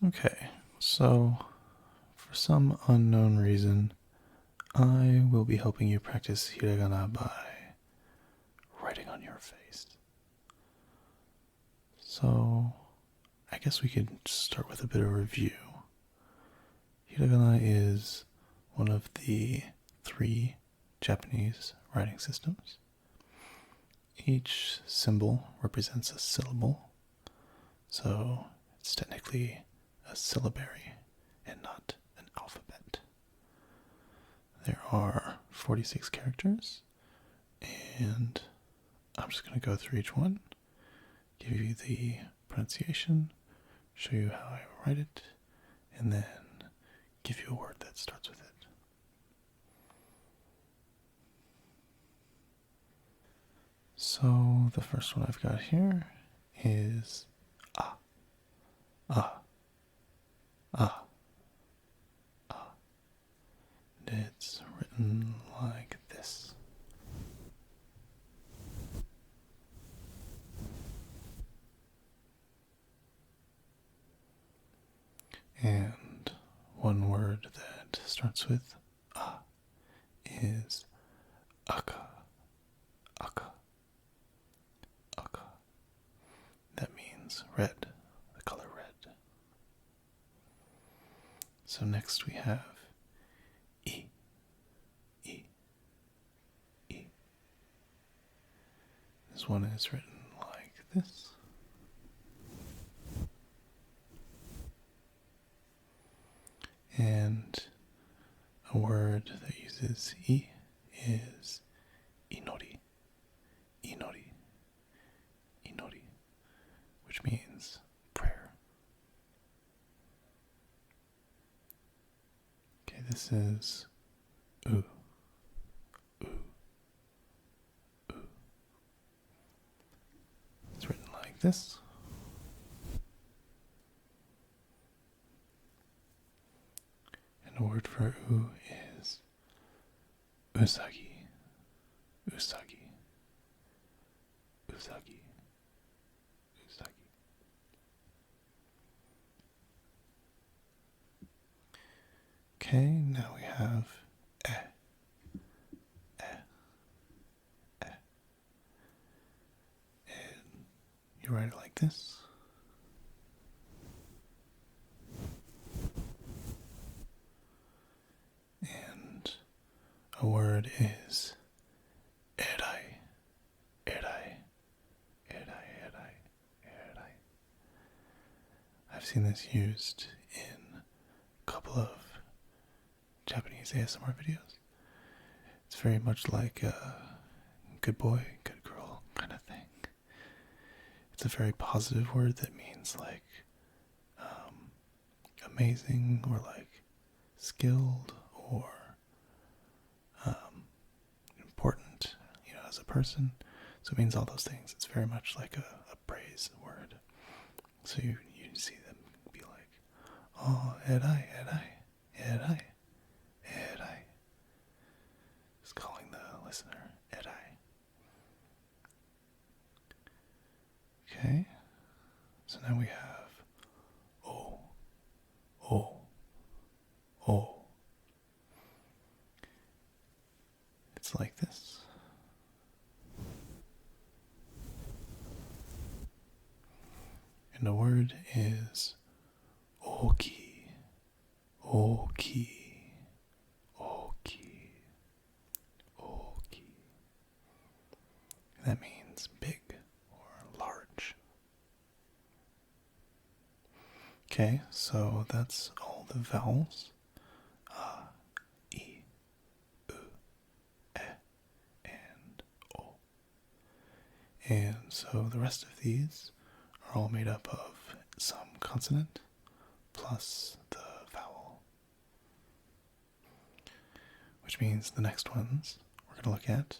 Okay, so for some unknown reason, I will be helping you practice hiragana by writing on your face. So I guess we could start with a bit of review. Hiragana is one of the 3 Japanese writing systems. Each symbol represents a syllable, so it's technically a syllabary and not an alphabet. There are 46 characters, and I'm just going to go through each one, give you the pronunciation, show you how I write it, and then give you a word that starts with it. So the first one I've got here is ah, ah, ah, ah. And it's written like this. And one word that starts with ah is aka, aka, aka. That means red, the color red. So next we have e, e, e. This one is written like this. And a word that uses e is inori, inori, inori, which means prayer. Okay, this is u, u, u. It's written like this. And the word for u is usagi, usagi, usagi, usagi. Okay, now we have e, e, e. And you write it like this. And a word is erai, erai, erai, erai, erai. I've seen this used in a couple of Japanese ASMR videos. It's very much like a good boy, good girl kind of thing. It's a very positive word that means like amazing or like skilled or important, as a person. So it means all those things. It's very much like a praise word. So you see them be like, oh, erai, erai, erai, erai. Just calling the listener erai. Okay, so now we have o, o, o. It's like this. And the word is oki, oki, oki, oki. That means big or large. Okay, so that's all the vowels. E, U, E, and O. And so the rest of these are all made up of some consonant plus the vowel. Which means the next ones we're going to look at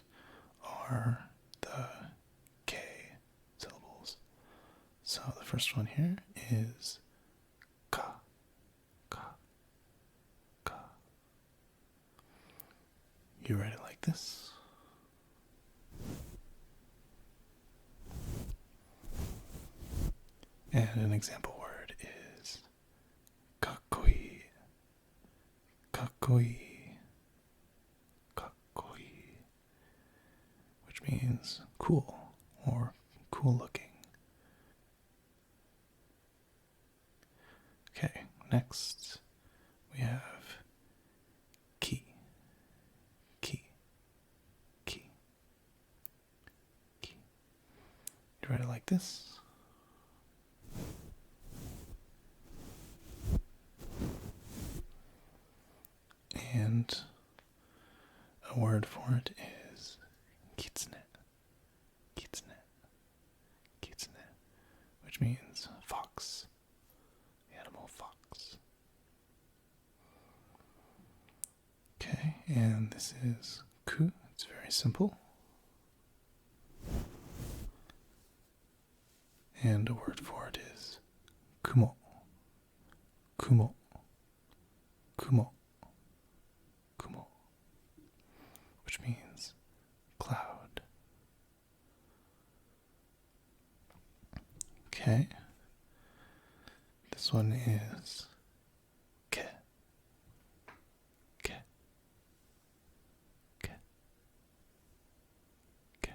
are the K-syllables. So the first one here is ka, ka, ka. You write it like this. And an example word is kakkoi, which means cool or cool looking. Okay, next we have ki, ki, ki, ki. You write it like this. And a word for it is kitsune, kitsune, kitsune, which means fox, the animal fox. Okay, and this is ku. It's very simple. And a word for it is kumo, kumo, kumo, kumo, which means cloud. Okay, this one is ke, ke, ke, ke.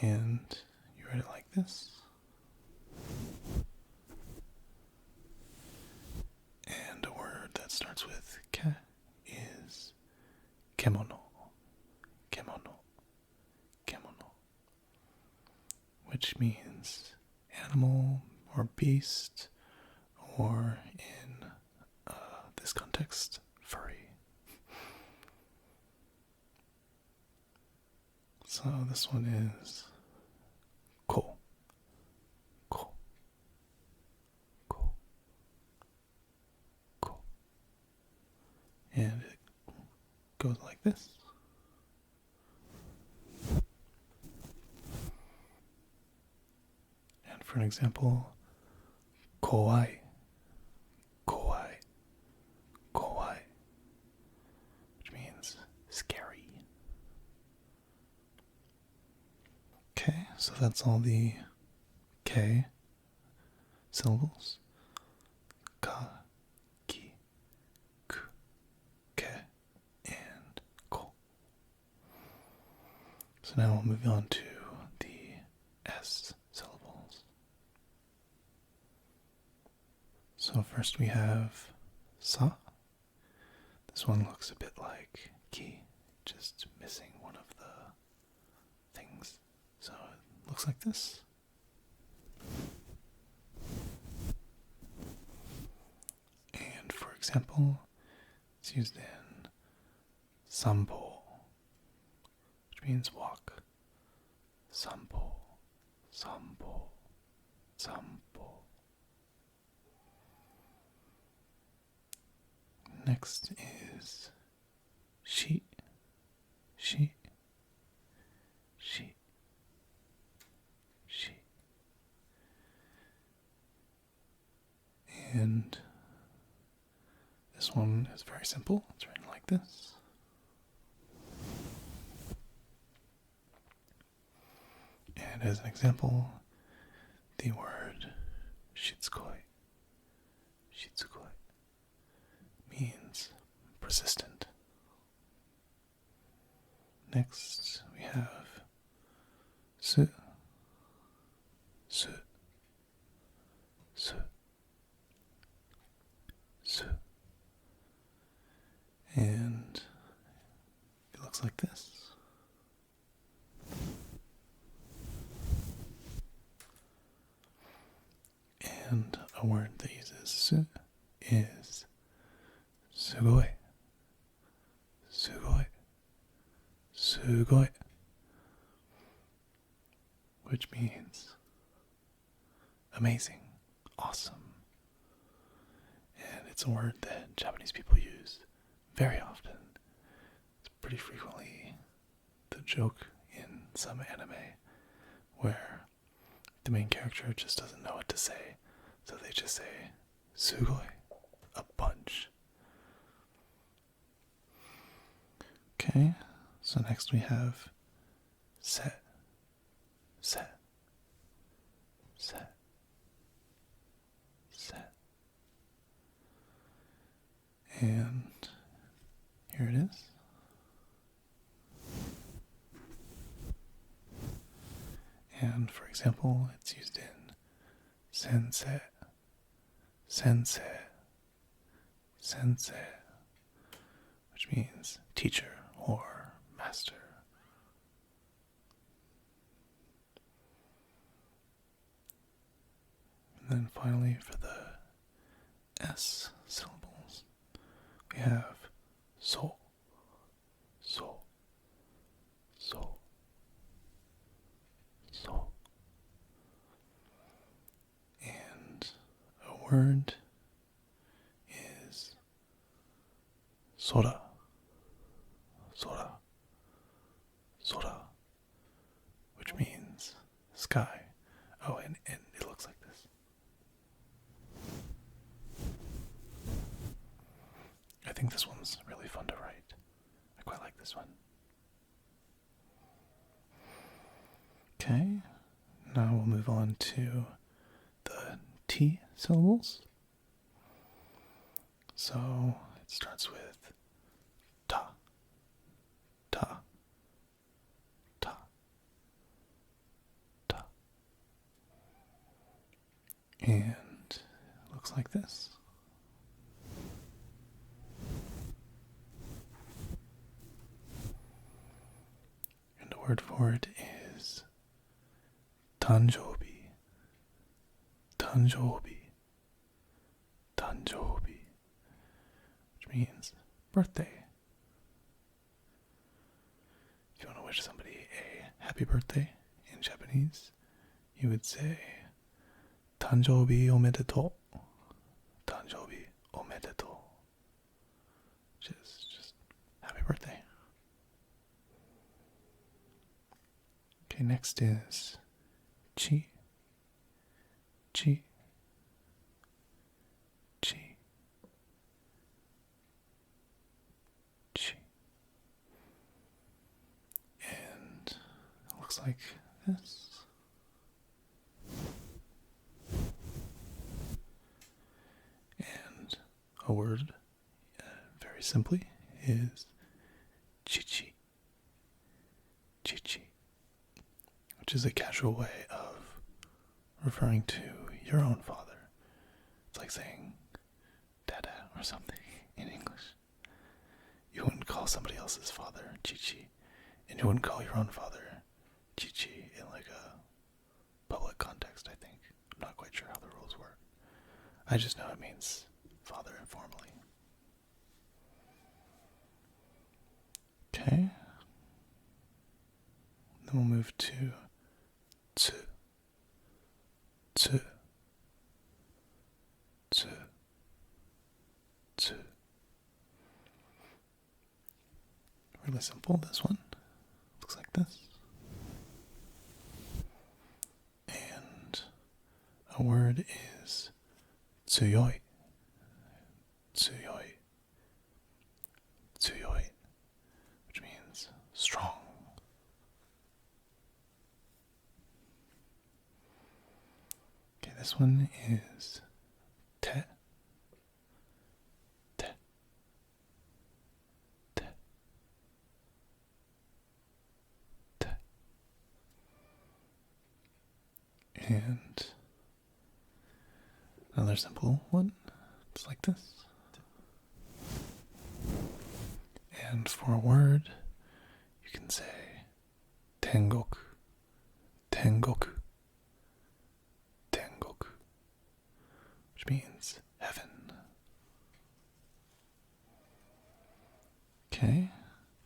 And you write it like this. And a word that starts with ke is kemono, kemono, kemono, which means animal or beast, or in this context, furry. So this one is ko, ko, ko, ko. And it goes like this. And for an example, kowai, kowai, kowai, which means scary. Okay, so that's all the K syllables. Ka, ki, ku, ke, and ko. So now we'll move on to the S-syllables. So first we have sa. This one looks a bit like ki, just missing one of the things. So it looks like this. And for example, it's used in sampo, which means walk. Sampo, sampo, sampo. Next is shi, shi, shi, shi. And this one is very simple. It's written like this. And as an example, the word shitsukoi, shitsukoi, means persistent. Next, we have su, su, su, su. And it looks like this. And a word that uses su is sugoi, sugoi, sugoi, which means amazing, awesome. And it's a word that Japanese people use very often. It's pretty frequently the joke in some anime where the main character just doesn't know what to say, so they just say sugoi a bunch. Okay, so next we have se, se, se, se. And here it is. And for example, it's used in sensei, sensei, sensei, which means teacher or master. And then finally, for the S-syllables, we have so, so, so, so. And a word is sora, sora, sora, which means sky. Oh, and it looks like this. I think this one's really fun to write. I quite like this one. Okay, now we'll move on to the T-syllables. So it starts with ta, ta, ta, ta. And it looks like this. And the word for it is tanjobi, tanjobi, tanjobi, which means birthday. If you want to wish somebody a happy birthday in Japanese, you would say tanjobi omedetou, tanjobi omedetou, which is just happy birthday. Okay, next is chi, chi, chi, chi. And it looks like this. And a word, very simply, is chichi, chichi, which is a casual way of referring to your own father. It's like saying dada or something in English. You wouldn't call somebody else's father chichi, and you wouldn't call your own father chichi in like a public context, I think. I'm not quite sure how the rules work. I just know it means father informally. Okay. Then we'll move to tsu, tsu, tsu, tsu. Really simple, this one. Looks like this. And a word is tsuyoi, tsuyoi, tsuyoi, which means strong. Okay, this one is te, te, te, te. And another simple one, it's like this. And for a word, you can say tengoku, tengoku, tengoku, which means heaven. Okay,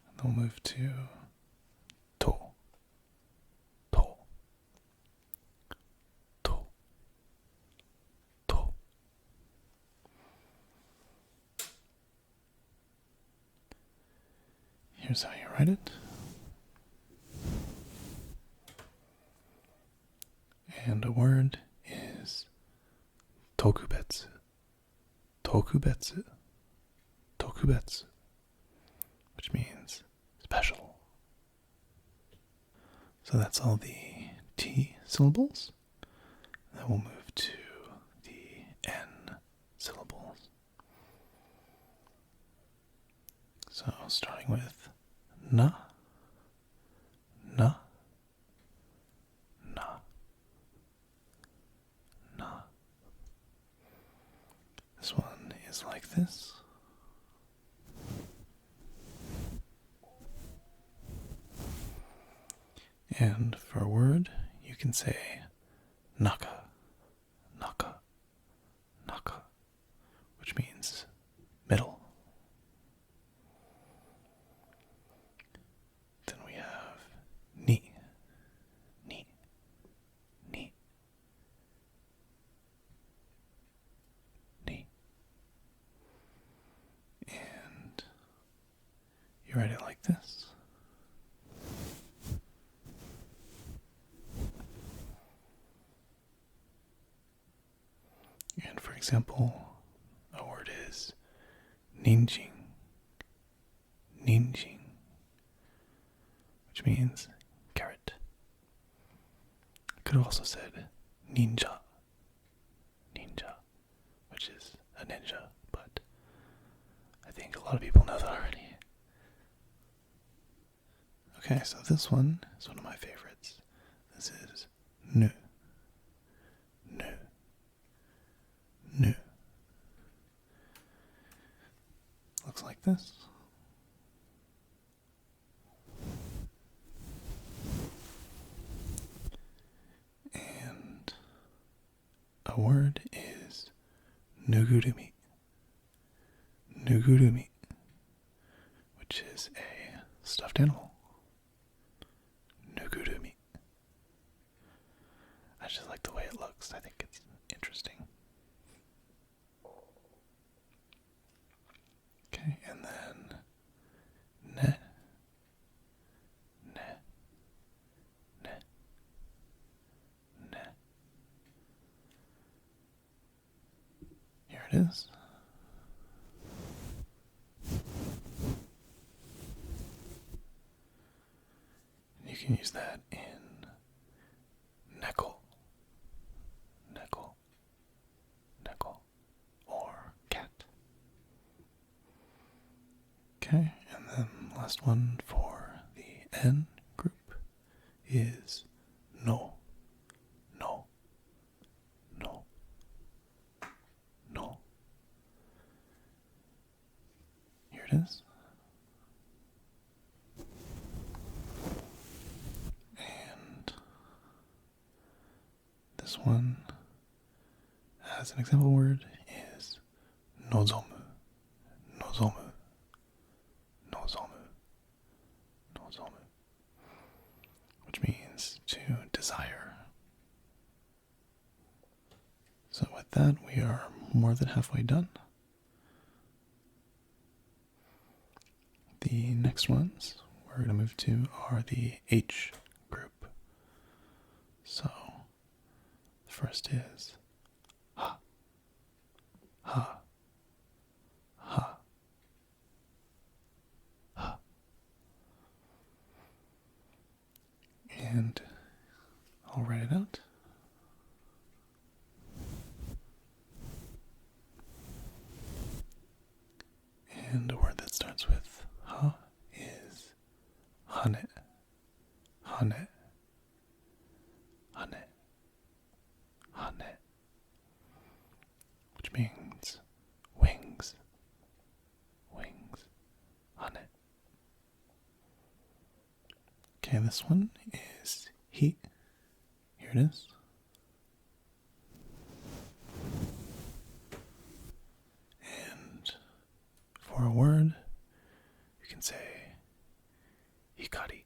and then we'll move to to, to, to, to. Here's how you write it. And a word is tokubetsu, tokubetsu, tokubetsu, which means special. So that's all the T-syllables. Then we'll move to the N-syllables. starting with na, na, na, na. This one is like this. And for a word, you can say naka, naka, naka, which means middle. Then we have ni, ni, ni, ni. And you write it like this. And for example, a word is ninjing, ninjing, which means carrot. I could have also said ninja, ninja, which is a ninja, but I think a lot of people know that already. Okay, so this one is one of my favorites. This is nu, nu, nu. Looks like this. And a word is nugurumi, nugurumi, which is a stuffed animal. Nugurumi. I just like the way it looks. I think it's interesting. Okay, and then ne, ne, ne, ne. Here it is. You can use that in neckle, neckle, neckle, or cat. Okay, and then last one for the N group is no, no, no, no. Here it is. And this one, as an example word, is nozomu, nozomu, nozomu, nozomu, which means to desire. So with that, we are more than halfway done. The next ones we're going to move to are the H group. So the first is ha, ha, ha, ha. And I'll write it out. And a word that starts with ha is hane, hane, hane, hane, which means wings, wings, hane. Okay, this one is hi. Here it is. And for a word, you can say hikari,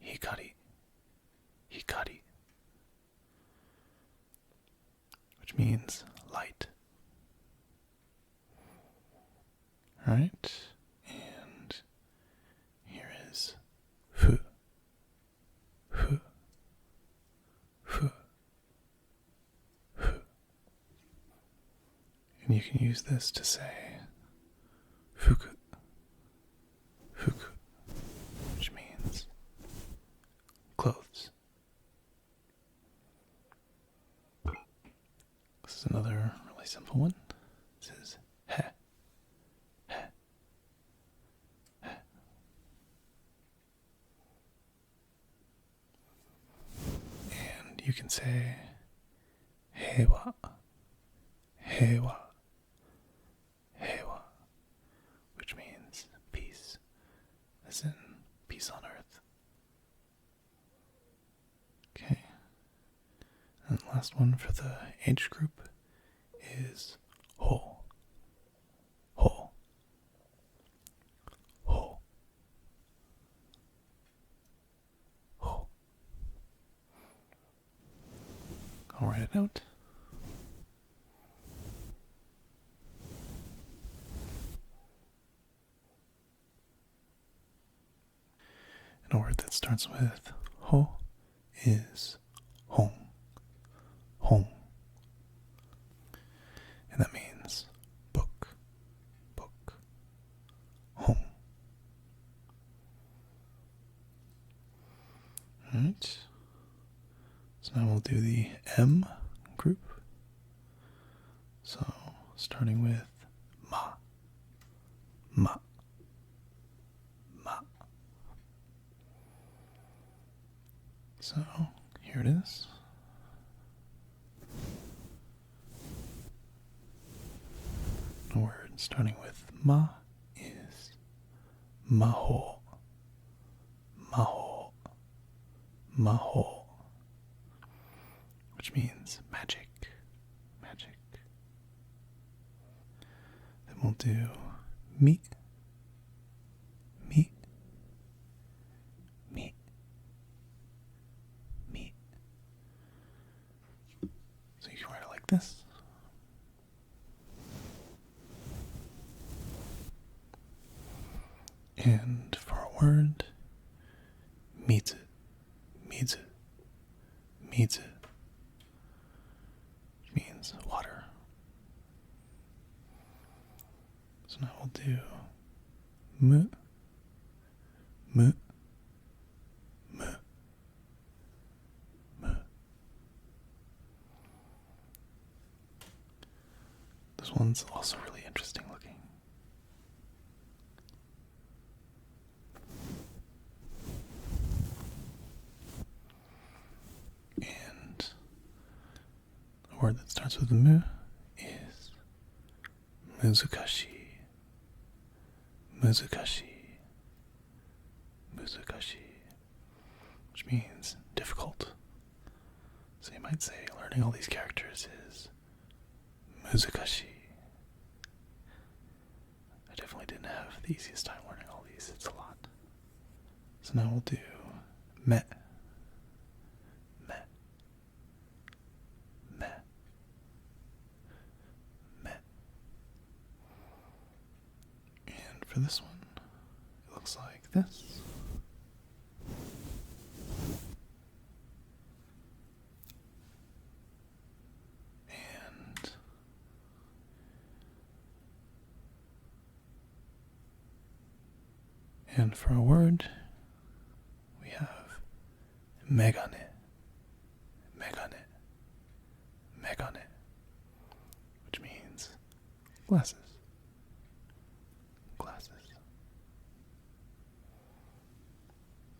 hikari, hikari, which means light. Alright, and here is fu, fu, fu, fu. And you can use this to say fuku, fuku, which means clothes. This is another really simple one. This is he, he, hewa, hewa, hewa, which means peace, as in peace on earth. Okay. And the last one for the H group is ho, ho, ho, ho. I'll write it out. And a word that starts with ho is home, home. And that means book, book, home. Alright. So now we'll do the M group. So starting with ma, ma, ma. So here it is. The word starting with ma is maho, maho, maho, which means magic, magic. Then we'll do mi, mi, mi, mi. So you can write it like this. And for a word, mizu, mizu, mizu, which means water. So now we'll do mu, mu, mu, mu. This one's also really interesting looking. And a word that starts with mu is muzukashi, muzukashi, muzukashi, which means difficult. So you might say learning all these characters is muzukashi. I definitely didn't have the easiest time learning all these. It's a lot. So now we'll do me, me, me, me. And for this one, it looks like this. And for a word, we have megane, megane, megane, which means glasses, glasses.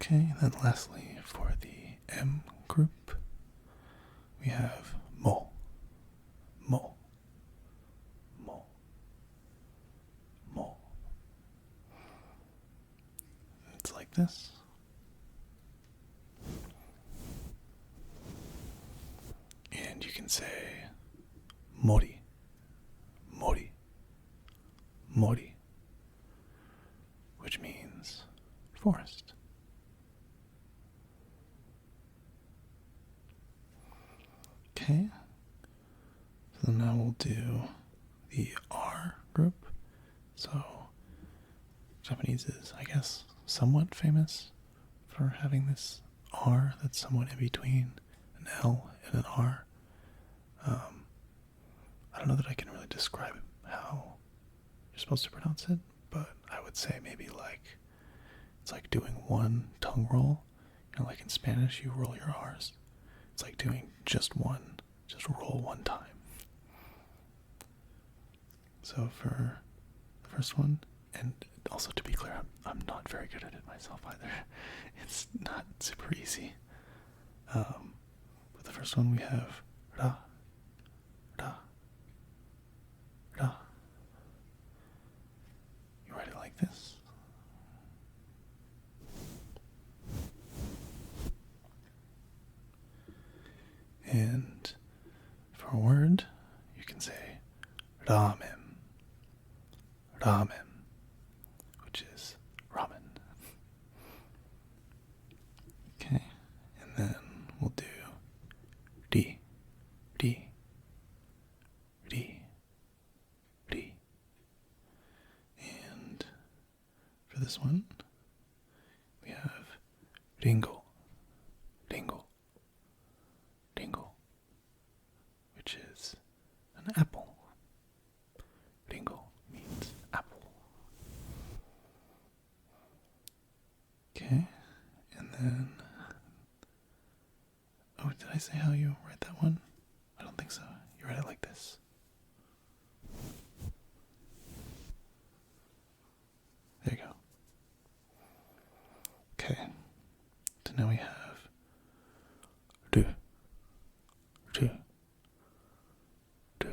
Okay, and then lastly, for the M group, we have mo, mo, mo, mo. It's like this. And you can say mori, mori, mori, which means forest. Okay, so now we'll do the R group. So Japanese is, I guess, somewhat famous for having this R that's somewhat in between an L and an R. I don't know that I can really describe how you're supposed to pronounce it, but I would say maybe like it's like doing one tongue roll. You know, like in Spanish, you roll your R's. It's like doing just roll one time. So for the first one, and also to be clear, I'm not very good at it myself either. It's not super easy. But the first one we have ra, ramen, ramen, which is ramen. Okay, and then we'll do D, D, D, D. And for this one, we have ringo, ringo, ringo, which is an apple. Ringo means apple. Okay, and then, oh, did I say how you write that one? I don't think so. You write it like this. There you go. Okay, so now we have do, do, do,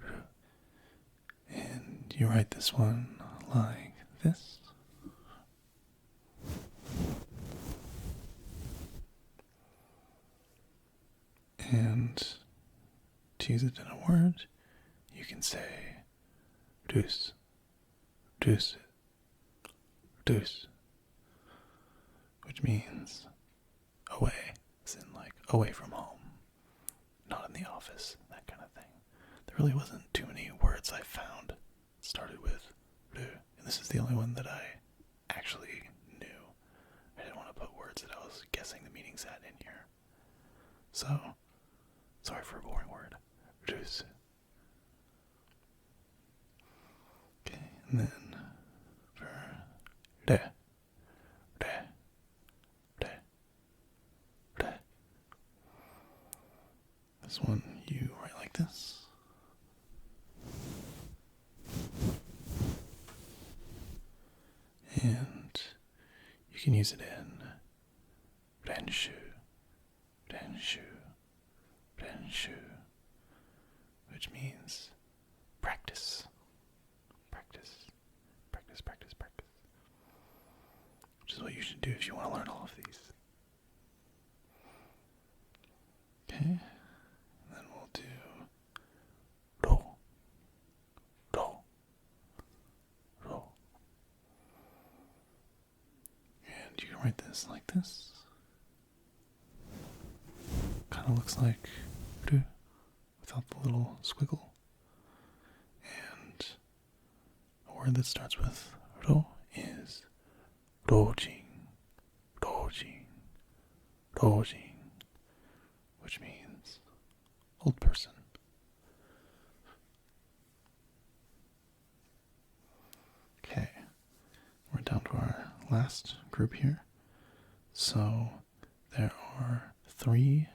do. And you write this one like this. And to use it in a word, you can say deuce, deuce, deuce, which means away, as in like away from home, not in the office, that kind of thing. There really wasn't too many words I found that started with du, and this is the only one that I actually knew. I didn't want to put words that I was guessing the meanings at in here. So, sorry for a boring word. Deuce. Okay, and then for de, de, de, de. This one you write like this. And you can use it in renshu, renshu, renshu, which means practice, practice, practice, practice, practice, which is what you should do if you want to learn all of these. Okay, and then we'll do ro, ro, ro. And you can write this like this. Kind of looks like do without the little squiggle. And a word that starts with ro is rojing, rojing, rojing, which means old person. Okay, we're down to our last group here. So there are 3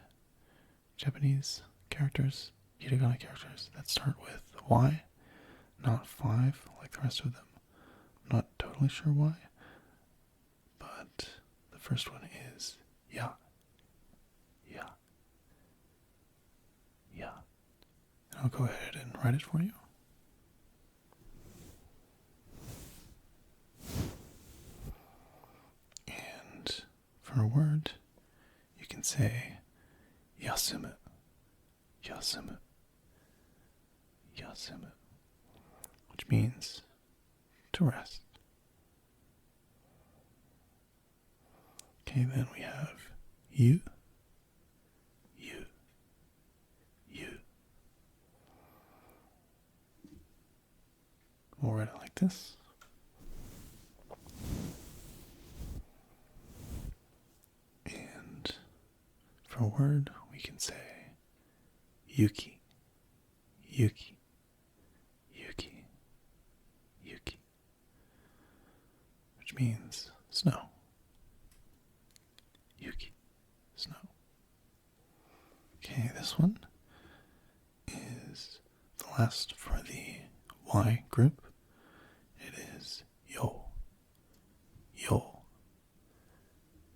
Japanese characters, hiragana characters, that start with Y, not 5 like the rest of them. I'm not totally sure why, but the first one is ya, ya, ya. And I'll go ahead and write it for you. And for a word, you can say yasumu, yasumu, yasumu, which means to rest. Okay, then we have you, you, you. We'll write it like this. And for a word, we can say yuki, yuki, yuki, yuki, which means snow. Yuki, snow. Okay, this one is the last for the Y group. It is yo, yo,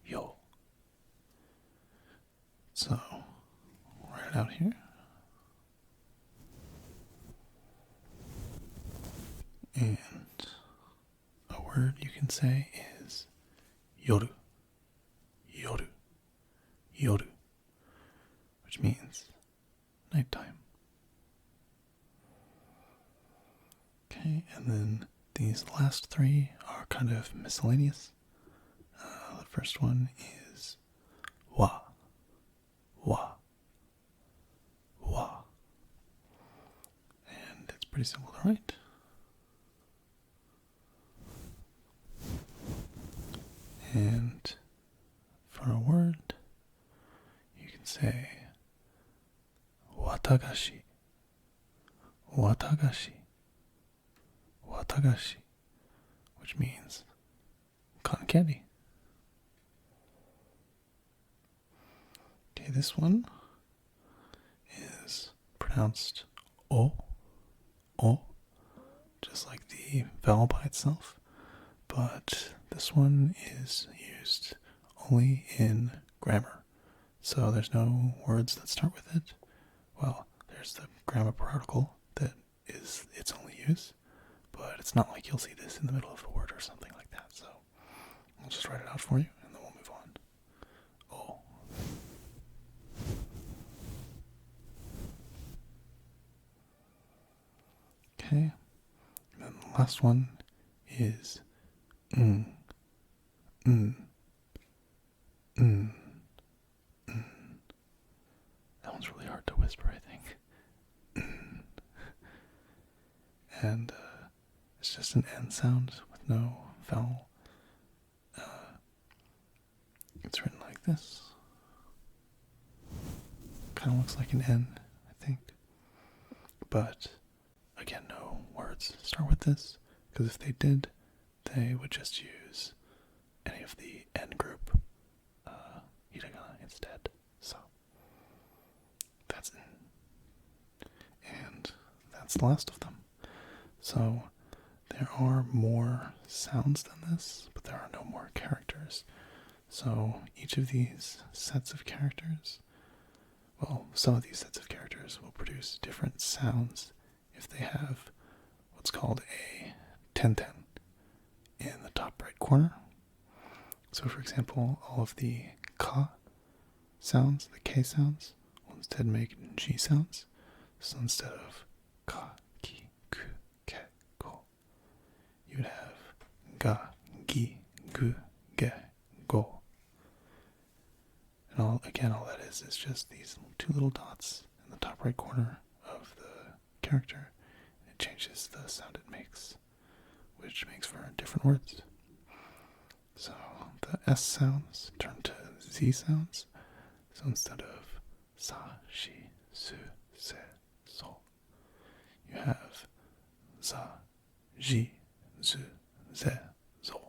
yo. So, we'll write it out here. And a word you can say is yoru, yoru, yoru, which means nighttime. And then these last three are kind of miscellaneous. The first one is wa, wa, wa. And it's pretty simple to write. And for a word, you can say watagashi, watagashi, watagashi, which means cotton candy. Okay, this one is pronounced o, just like the vowel by itself, but this one is used only in grammar. So there's no words that start with it. Well, there's the grammar particle that is its only use, but it's not like you'll see this in the middle of a word or something like that. So I'll just write it out for you and then we'll move on. Oh. Okay. And then the last one is That one's really hard to whisper, I think. And it's just an N sound with no vowel. It's written like this. Kind of looks like an N, I think. But again, no words start with this, because if they did, they would just use any of the N group Hiragana instead. So that's it. And that's the last of them. So there are more sounds than this, but there are no more characters. So each of these sets of characters, well, some of these sets of characters will produce different sounds if they have what's called a tenten in the top right corner. So for example, all of the ka sounds, the K sounds, will instead make G sounds. So instead of ka, ki, ku, ke, ko, you would have ga, gi, gu, ge, go. And all that is just these two little dots in the top right corner of the character. It changes the sound it makes, which makes for different words. So the S sounds turn to Z sounds. So instead of sa, shi, su, se, so, you have za, ji, zu, ze, zo.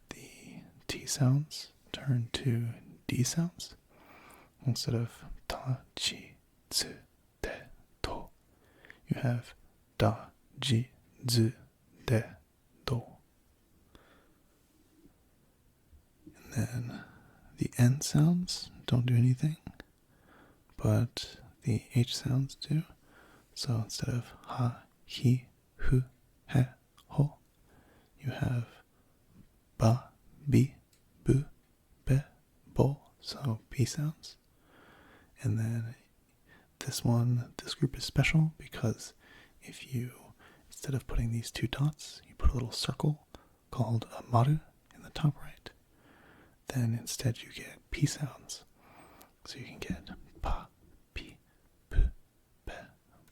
The T sounds turn to D sounds. Instead of ta, chi, tsu, te, to, you have da, ji, zu, de, do. And then the N sounds don't do anything, but the H sounds do. So instead of ha, hi, hu, he, ho, you have ba, bi, bu, be, bo, so B sounds. And then this group is special because if you, instead of putting these two dots, you put a little circle called a maru in the top right, then instead you get P sounds. So you can get pa, pi, pu, pe,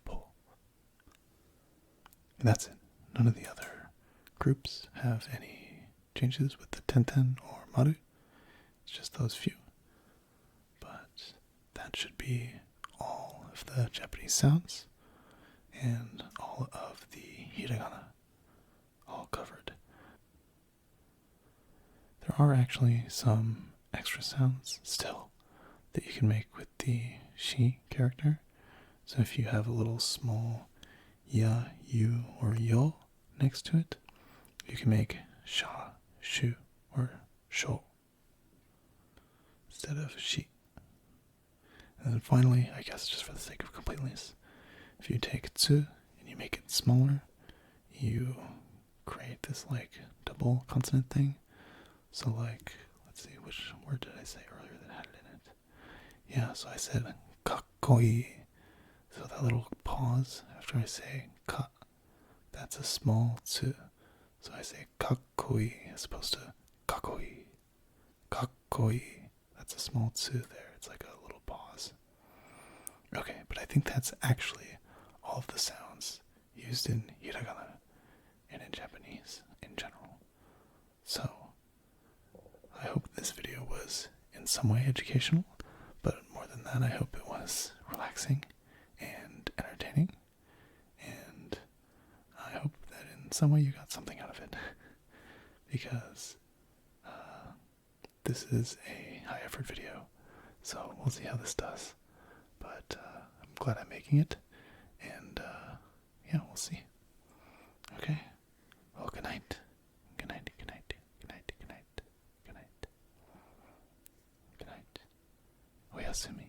po. And that's it. None of the other groups have any changes with the tenten or maru. It's just those few. But that should be all of the Japanese sounds and all of the hiragana all covered. There are actually some extra sounds still that you can make with the shi character. So if you have a little small ya, yu, or yo next to it, you can make sha, shu, or sho instead of shi. And then finally, I guess just for the sake of completeness, if you take tsu and you make it smaller, you create this like double consonant thing. So like, let's see, which word did I say earlier that had it in it? Yeah, so I said kakkoi. So that little pause after I say ka, that's a small tsu. So I say kakkoi as opposed to kakoi. Kakkoi. That's a small tsu there. It's like a little pause. Okay, but I think that's actually all of the sounds used in Hiragana and in Japanese in general. So, I hope this video was in some way educational, but more than that, I hope it was relaxing and entertaining, and I hope that in some way you got something out of it, because this is a high effort video, so we'll see how this does, but I'm glad I'm making it, and yeah, we'll see. Okay, well, good night. Good night, good night, good night, good night, good night, good night. Oyasumi.